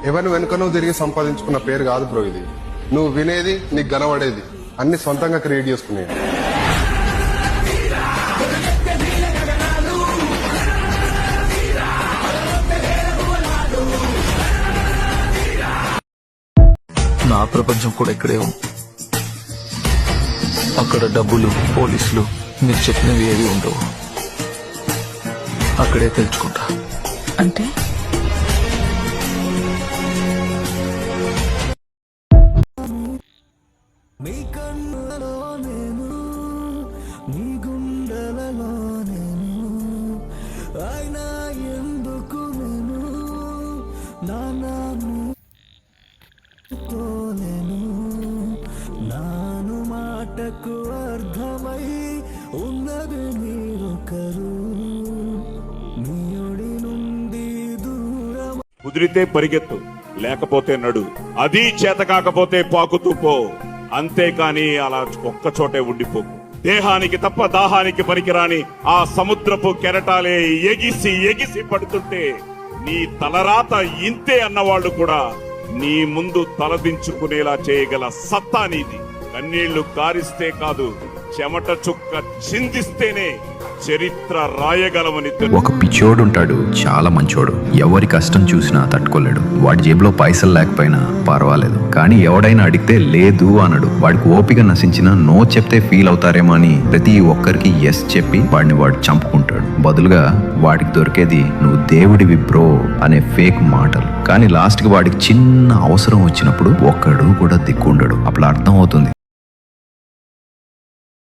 ఎవరిని వెనుక నువ్వు తిరిగి సంపాదించుకున్న పేరు కాదు బ్రో ఇది. నువ్వు వినేది, నీకు కనబడేది అన్ని సొంతంగా క్రియేట్ చేసుకునేది. నా ప్రపంచం కూడా ఇక్కడే ఉంది. అక్కడ డబ్బులు, పోలీసులు, మీరు చెప్పినవి ఏవి ఉండవు. అక్కడే తెలుసుకుంటా. అంటే నీ కన్నులలో నేను, నీ గుండెలలో నేను, అయినా ఎందుకు నేను నాను నాను మాటకు అర్థమై ఉన్నది మీరొకరు, నీడి నుండి దూరం. కుదిరితే పరిగెత్తు, లేకపోతే నడు. అది చేత కాకపోతే పాకుతూ పో. అంతేకాని అలా ఒక్కచోటే ఉండిపోకు. దేహానికి తప్ప దాహానికి పనికిరాని ఆ సముద్రపు కెరటాలే ఎగిసి ఎగిసి పడుతుంటే నీ తలరాత ఇంతే అన్నవాళ్లు కూడా నీ ముందు తలదించుకునేలా చేయగల సత్తా నీది. కన్నీళ్లు కారిస్తే కాదు, చెమట చుక్క చిందిస్తేనే చరిత్ర రాయగలమని. ఒక పిచ్చోడుంటాడు, చాలా మంచోడు. ఎవరి కష్టం చూసినా తట్టుకోలేడు. వాడి జేబులో పైసలు లేకపోయినా పర్వాలేదు, కానీ ఎవడైనా అడిగితే లేదు అనడు. వాడికి ఓపిక నశించినా నో చెప్తే ఫీల్ అవుతారేమో అని ప్రతి ఒక్కరికి ఎస్ చెప్పి వాడిని వాడు చంపుకుంటాడు. బదులుగా వాడికి దొరికేది నువ్వు దేవుడివి బ్రో అనే ఫేక్ మాటలు. కానీ లాస్ట్ కి వాడికి చిన్న అవసరం వచ్చినప్పుడు ఒక్కడు కూడా దిక్కుండడు. అప్పుడు అర్థం అవుతుంది